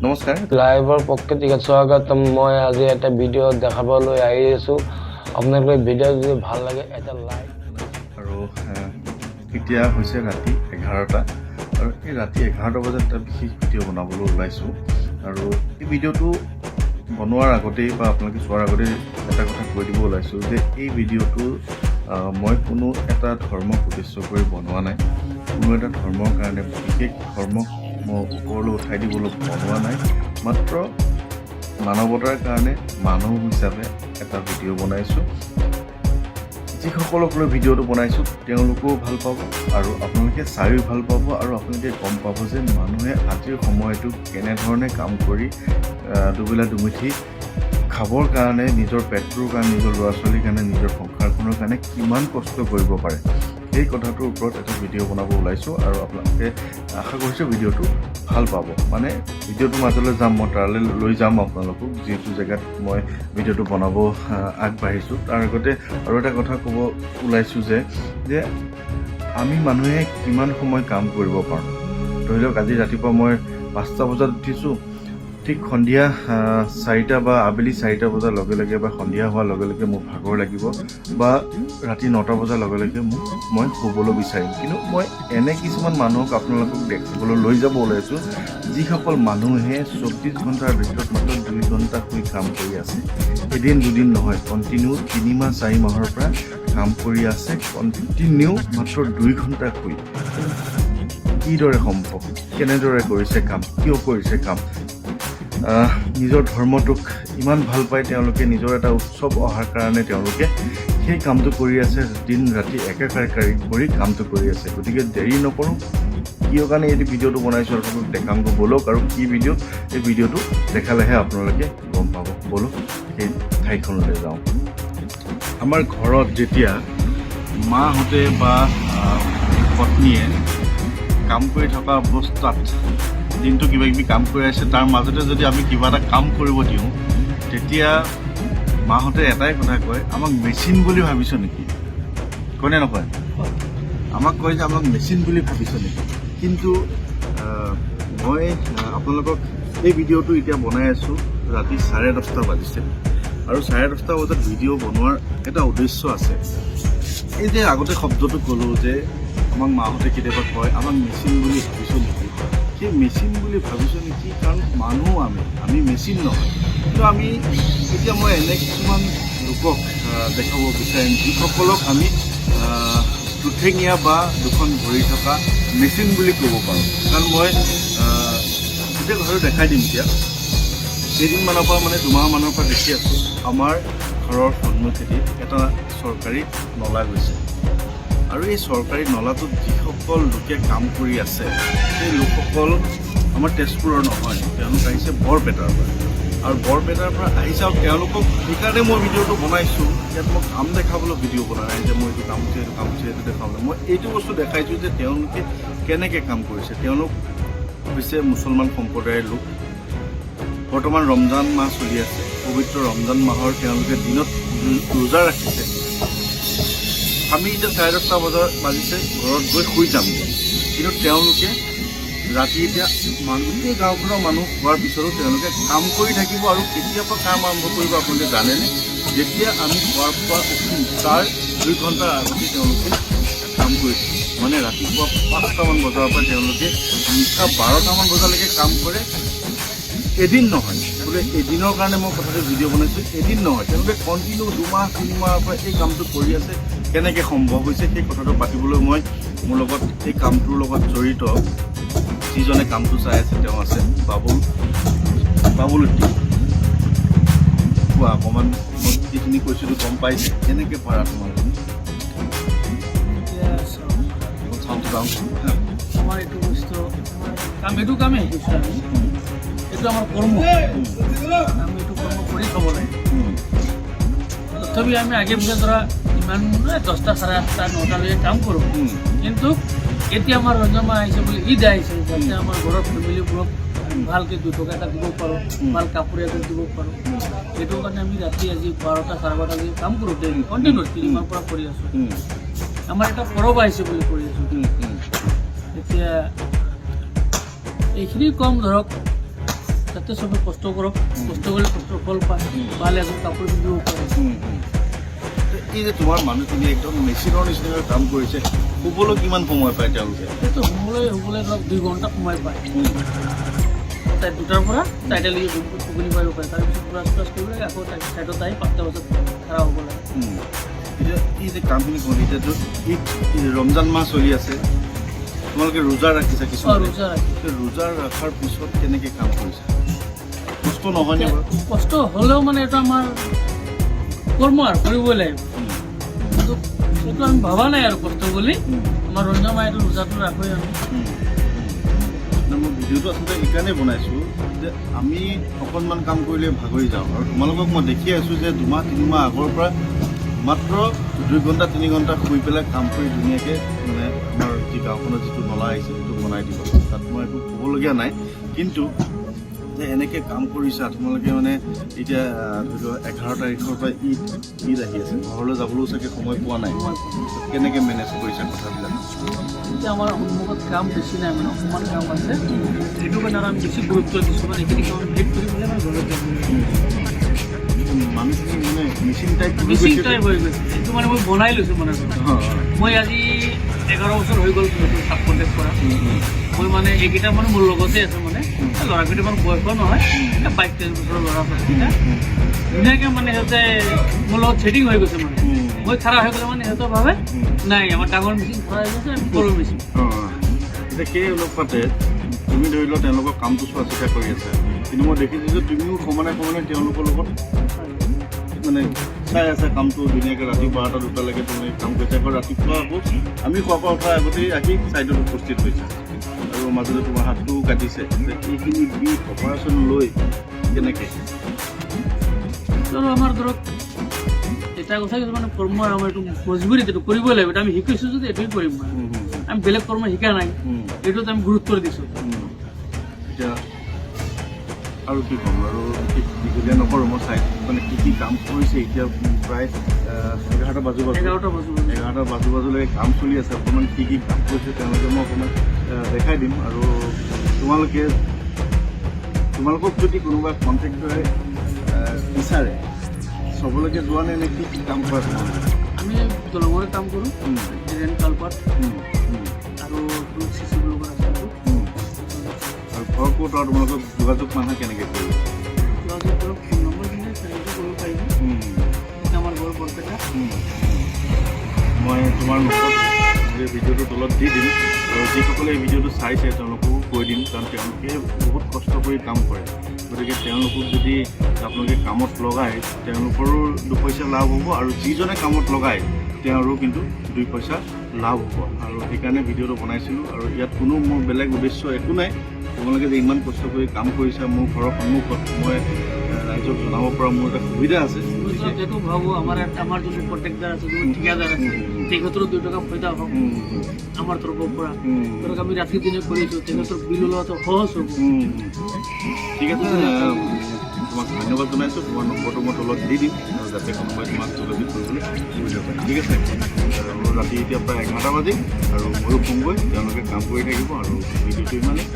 নমস্কাৰ লাইভৰ পক্ষে ঠিক স্বাগতম মই আজি এটা ভিডিঅ' দেখাবলৈ আহি আছোঁ আপোনালোকে ভিডিঅ' যদি ভাল লাগে এটা লাইক আৰু এতিয়া হৈছে ৰাতি 11টা আৰু এই ৰাতি 11টা বজাত এটা বিশেষ ভিডিঅ' বনাবলৈ ওলাইছোঁ আৰু এই ভিডিঅ'টো বনোৱাৰ আগতেই বা আপোনালোকে চোৱাৰ আগতেই এটা কথা কৈ দিব ওলাইছোঁ যে এই ভিডিঅ'টো মই কোনো এটা ধৰ্মক উদ্দেশ্য কৰি বনোৱা নাই কোনো এটা ধৰ্মৰ কাৰণে বিশেষ ধৰ্মক মই ওপৰলৈ উঠাই দিবলৈ বনোৱা নাই মাত্ৰ মানৱতাৰ কাৰণে মানুহ হিচাপে এটা ভিডিঅ' বনাইছোঁ যিসকলক লৈ ভিডিঅ'টো বনাইছোঁ তেওঁলোকেও ভাল পাব আৰু আপোনালোকে চাইও ভাল পাব আৰু আপোনালোকে গম পাব যে মানুহে আজিৰ সময়টো কেনেধৰণে কাম কৰি দুবেলা দুমুঠি খাবৰ কাৰণে নিজৰ পেটটোৰ কাৰণে নিজৰ ল'ৰা ছোৱালীৰ কাৰণে নিজৰ সংসাৰখনৰ কাৰণে কিমান কষ্ট কৰিব পাৰে সেই কথাটোৰ ওপৰত এটা ভিডিঅ' বনাব ওলাইছোঁ আৰু আপোনালোকে আশা কৰিছোঁ ভিডিঅ'টো ভাল পাব মানে ভিডিঅ'টোৰ মাজলৈ যাম মই তালৈ লৈ যাম আপোনালোকক যিটো জেগাত মই ভিডিঅ'টো বনাব আগবাঢ়িছোঁ তাৰ আগতে আৰু এটা কথা ক'ব ওলাইছোঁ যে আমি মানুহে কিমান সময় কাম কৰিব পাৰোঁ ধৰি লওক আজি ৰাতিপুৱা মই 5টা বজাত উঠিছোঁ ঠিক সন্ধিয়া 4টা বা আবেলি 4টা বজাৰ লগে লগে বা সন্ধিয়া হোৱাৰ লগে লগে মোৰ ভাগৰ লাগিব বা ৰাতি 9টা বজাৰ লগে লগে মই শুবলৈ বিচাৰিম কিন্তু মই এনে কিছুমান মানুহক আপোনালোকক দেখিবলৈ লৈ যাব ওলাইছোঁ যিসকল মানুহে 24 ঘণ্টাৰ ভিতৰত মাত্ৰ 2 ঘণ্টা শুই কাম কৰি আছে এদিন দুদিন নহয় কণ্টিনিউ 3 মাহ 4 মাহৰ পৰা কাম কৰি আছে কণ্টিনিউ মাত্ৰ 2 ঘণ্টা শুই কিদৰে সম্ভৱ কেনেদৰে কৰিছে কাম কিয় কৰিছে কাম নিজৰ ধৰ্মটোক ইমান ভাল পায় তেওঁলোকে নিজৰ এটা উৎসৱ অহাৰ কাৰণে তেওঁলোকে সেই কামটো কৰি আছে দিন ৰাতি একেকাৰী কৰি কামটো কৰি আছে গতিকে দেৰি নকৰোঁ কিয় কাৰণে এই ভিডিঅ'টো বনাইছোঁ আপোনালোকক দেখামগৈ ব'লক আৰু কি ভিডিঅ' এই ভিডিঅ'টো দেখালেহে আপোনালোকে গম পাব ব'লক সেই ঠাইখনলৈ যাওঁ আমাৰ ঘৰত যেতিয়া মাহঁতে বা পত্নীয়ে কাম কৰি থকা অৱস্থাত দিনটো কিবা কিবি কাম কৰি আছে তাৰ মাজতে যদি আমি কিবা এটা কাম কৰিব দিওঁ তেতিয়া মাহঁতে এটাই কথা কয় আমাক মেচিন বুলি ভাবিছ নেকি কয়নে নকয় আমাক কয় যে আমাক মেচিন বুলি ভাবিছ নেকি কিন্তু মই আপোনালোকক এই ভিডিঅ'টো এতিয়া বনাই আছোঁ ৰাতি 10:30 বাজিছে আৰু 10:30 বজাত ভিডিঅ' বনোৱাৰ এটা উদ্দেশ্য আছে এই যে আগতে শব্দটো ক'লোঁ যে আমাক মাহঁতে কেতিয়াবা কয় আমাক মেচিন বুলি ভাবিছোঁ নেকি সেই মেচিন বুলি ভাবিছোঁ নেকি কাৰণ মানুহ আমি মেচিন নহয় কিন্তু আমি এতিয়া মই এনে কিছুমান লোকক দেখাব বিচাৰিম যিসকলক আমি দুঠেঙীয়া বা দুখন ভৰি থকা মেচিন বুলি ক'ব পাৰোঁ কাৰণ মই গোটেই ঘৰটো দেখাই দিম এতিয়া কেইদিনমানৰ পৰা মানে 2 মাহমানৰ পৰা দেখি আছোঁ আমাৰ ঘৰৰ সন্মুখেদি এটা চৰকাৰী নলা গৈছে আৰু এই চৰকাৰী নলাটোত যিসকল লোকে কাম কৰি আছে সেই লোকসকল আমাৰ তেজপুৰৰ নহয় তেওঁলোক আহিছে বৰপেটাৰ পৰা আৰু বৰপেটাৰ পৰা আহিছে আৰু তেওঁলোকক সেইকাৰণে মই ভিডিঅ'টো বনাইছোঁ ইয়াত মই কাম দেখাবলৈ ভিডিঅ' বনা নাই যে মই এইটো কাম কৰিছোঁ এইটো দেখাবলৈ মই এইটো বস্তু দেখাইছোঁ যে তেওঁলোকে কেনেকৈ কাম কৰিছে তেওঁলোক হৈছে মুছলমান সম্প্ৰদায়ৰ লোক বৰ্তমান ৰমজান মাহ চলি আছে পবিত্ৰ ৰমজান মাহৰ তেওঁলোকে দিনত ৰোজা ৰাখিছে আমি এতিয়া 10:30 বজাৰ বাজিছে ঘৰত গৈ শুই যাম কিন্তু তেওঁলোকে ৰাতি এতিয়া গোটেই গাঁওখনৰ মানুহ হোৱাৰ পিছতো তেওঁলোকে কাম কৰি থাকিব আৰু কেতিয়াৰ পৰা কাম আৰম্ভ কৰিব আপোনালোকে জানেনে যেতিয়া আমি খোৱাৰ পৰা উঠিম তাৰ 2 ঘণ্টাৰ আগতে তেওঁলোকে কাম কৰি থাকে মানে ৰাতিপুৱা 5টামান বজাৰ পৰা তেওঁলোকে নিশা 12টামান বজালৈকে কাম কৰে এদিন নহয় বোলে এদিনৰ কাৰণে মই কথাটো ভিডিঅ' বনাইছোঁ এদিন নহয় তেওঁলোকে কণ্টিনিউ 2 মাহ 3 মাহৰ পৰা এই কামটো কৰি আছে কেনেকৈ সম্ভৱ হৈছে সেই কথাটো পাতিবলৈ মই মোৰ লগত এই কামটোৰ লগত জড়িত যিজনে কামটো চাই আছে তেওঁ আছে বাবুল কোৱা অকণমান মই যিখিনি কৈছিলোঁ গম পাইছে কেনেকৈ পাৰা তোমালোকে আমাৰ এইটো বস্তু এইটো কামেই কৈছোঁ আমি এইটো আমাৰ কৰ্ম আমি এইটো কৰ্ম কৰি খাব লাগে তথাপি আমি আগে পিছে ধৰা ইমান 10টা 8:30 9টালৈকে কাম কৰোঁ কিন্তু এতিয়া আমাৰ ৰমজান মাহ আহিছে বুলি ঈদ আহিছে যাতে আমাৰ ঘৰৰ ফেমিলিবোৰক ভালকৈ 2 টকা এটা দিব পাৰোঁ ভাল কাপোৰ এটা দিব পাৰোঁ সেইটো কাৰণে আমি ৰাতি আজি 12টা 12:30লৈকে কাম কৰোঁ ডেইলি কণ্টিনিউ 3 মাহৰ পৰা কৰি আছোঁ আমাৰ এটা পৰৱ আহিছে বুলি কৰি আছোঁ এতিয়া এইখিনি কম ধৰক যাতে চবে কষ্ট কৰক, কষ্ট কৰিলে কষ্টৰ ফল পায়, ভাল এযোৰ কাপোৰ পিন্ধিব পাৰে। এই যে তোমাৰ মানুহখিনি একদম মেচিনৰ নিচিনাকৈ কাম কৰিছে, শুবলৈ কিমান সময় পায় তেওঁলোকে? সেইটো শুবলৈ ধৰক 2 ঘণ্টা সময় পায়। তাই 2টাৰ পৰা 4টালৈকে টোপনি পাৰিব পাৰে, তাৰপিছত ব্ৰাছ কৰিব লাগে, আকৌ চাইডত আহি 5টা বজাত খাৰা হ'ব লাগে। এতিয়া এই যে কামখিনি কৰি এতিয়াতো ঈদ ৰমজান মাহ চলি আছে, তোমালোকে ৰোজা ৰাখিছা কিছুমান, ৰোজা ৰাখি ৰোজা ৰখাৰ পিছত কেনেকৈ কাম কৰিছা? কষ্ট নহয়নে বাৰু? কষ্ট হ'লেও মানে এইটো আমাৰ কৰ্ম আৰু কৰিবই লাগিব, কিন্তু সেইটো আমি ভবা নাই আৰু কষ্ট বুলি। আমাৰ ৰঞ্জন মায়ে ৰোজাটো ৰাখোঁ আমি। মই ভিডিঅ'টো আচলতে এইকাৰণে বনাইছোঁ যে আমি অকণমান কাম কৰিলে ভাগৰি যাওঁ, আৰু তোমালোকক মই দেখি আছোঁ যে 2 মাহ 3 মাহ আগৰ পৰা মাত্ৰ 2 ঘণ্টা 3 ঘণ্টা শুই পেলাই কাম কৰি ধুনীয়াকৈ মানে আমাৰ যি গাঁওখনত যিটো নলা আহিছে সেইটো বনাই দিব। তাত মই একো ক'বলগীয়া নাই, কিন্তু যে এনেকৈ কাম কৰিছা তোমালোকে মানে এতিয়া ধৰি লোৱা 11 তাৰিখৰ পৰা ঈদ আহি আছে, ঘৰলৈ যাবলৈও চাগে সময় পোৱা নাই, কেনেকৈ মেনেজ কৰিছা কথাবিলাক? এতিয়া আমাৰ সন্মুখত কাম বেছি নাই, মানে অকণমান কাম আছে, সেইটো কাৰণে আমি বেছি গুৰুত্ব দিছোঁ, মানে এইখিনি কাম শেষ কৰি পেলাই মানে ঘৰত যাব। মানুহখিনি মানে মেচিন টাইপ হৈ গৈছে, সেইটো মানে মই বনাই লৈছোঁ। মানে মই আজি 11 বছৰ হৈ গ'ল চাব কণ্টেক্ট কৰা। মই মানে এইকেইটা মানে মোৰ লগতে আছে, মানে ল'ৰাকেইটা মানে বয়সো নহয়, 22-23 বছৰৰ ল'ৰা-ছোৱালীকেইটা ধুনীয়াকৈ মানে সিহঁতে মোৰ লগত ছেটিং হৈ গৈছে। মানে মই খাৰা হৈ গ'লে মানে সিহঁতে ভাবে নাই আমাৰ ডাঙৰ মেচিন খাৰা হৈ গৈছে, আমি সৰু মেচিন। এতিয়া সেই অনুপাতে তুমি ধৰি লোৱা তেওঁলোকৰ কামটো চোৱা চিতা কৰি আছা, কিন্তু মই দেখিছোঁ যে তুমিও সমানে তেওঁলোকৰ লগত মানে চাই আছা কামটো ধুনীয়াকৈ। ৰাতি 12টা 2টালৈকে তুমি কাম কৰিছা, আকৌ ৰাতিপুৱা আকৌ আমি খোৱা পৰা উঠাৰ আগতেই আহি ছাইডত উপস্থিত হৈছা, আৰু মাজতে তোমাৰ হাতটোও কাটিছে। এইখিনি বিষ অপাৰেশ্যন লৈ কেনেকৈ? আৰু আমাৰ ধৰক এটা কথা কিছু মানে কৰ্ম আমাৰ এইটো মজবুৰি, এইটো কৰিবই লাগিব। আমি শিকিছোঁ যদি এইটোৱে কৰিম, মানে আমি বেলেগ কৰ্ম শিকা নাই, এইটোত আমি গুৰুত্ব দিছোঁ। এতিয়া আৰু কি ক'ম, আৰু দীঘলীয়া নকৰোঁ, মই চাই মানে কি কাম কৰিছে। এতিয়া প্ৰায় 11টা বাজু 11টা বাজুলৈকে কাম চলি আছে। অকণমান কি কাম কৰিছে তেওঁলোকে মই অকণমান দেখাই দিম। আৰু তোমালোকক যদি কোনোবা কণ্ট্ৰেক্টৰে বিচাৰে, চবলৈকে যোৱা নে কি কাম কৰা তোমালোকে? আমি দলঙৰে কাম কৰোঁ, ৰেণ্ট কালপাত আৰু CC ব্লকৰ ৰাস্তাটো। আৰু ঘৰ ক'ত, আৰু তোমালোকক যোগাযোগ মানুহে কেনেকৈ কৰিব? যোগাযোগ কৰক, ফোন নম্বৰ দিলে কৰিব পাৰিব। আমাৰ ঘৰ বৰপেটা। মই তোমাৰ লগত এই ভিডিঅ'টোৰ তলত দি দিম, আৰু যিসকলে এই ভিডিঅ'টো চাইছে তেওঁলোককো কৈ দিম, কাৰণ তেওঁলোকে বহুত কষ্ট কৰি কাম কৰে। গতিকে তেওঁলোকক যদি আপোনালোকে কামত লগায়, তেওঁলোকৰো 2 পইচা লাভ হ'ব, আৰু যিজনে কামত লগায় তেওঁৰো কিন্তু 2 পইচা লাভ হ'ব। আৰু সেইকাৰণে ভিডিঅ'টো বনাইছিলোঁ। আৰু ইয়াত কোনো মোৰ বেলেগ উদ্দেশ্য একো নাই। তোমালোকে যে ইমান কষ্ট কৰি কাম কৰিছা, মোৰ ঘৰৰ সন্মুখত মই ৰাইজক জনাব পৰা মোৰ এটা সুবিধা আছে। এইটো ভাবোঁ আমাৰ যোনটো কণ্ট্ৰেক্টাৰ আছে, যোনটো ঠিকাদাৰ আছে, তেখেতৰো 2 টকা ফাইদা হওক আমাৰ তৰফৰ পৰা। ধৰক আমি ৰাতি দিনে কৰিছোঁ, তেখেতৰ বিল ওলোৱাটো সহজ হ'ব। ঠিক আছে, তোমাক ধন্যবাদ জনাইছোঁ। তোমাৰ নম্বৰটো মই তলত দি দিম, আৰু যাতে কোনোবাই তোমাক যোগাযোগ কৰিবলৈ সুবিধা পায়। ঠিক আছে, আৰু ৰাতি এতিয়া প্ৰায় 11টা বাজিল, আৰু ময়ো ফোন কৰি তেওঁলোকে কাম কৰি থাকিব, আৰু ভিডিঅ'টো ইমানেই।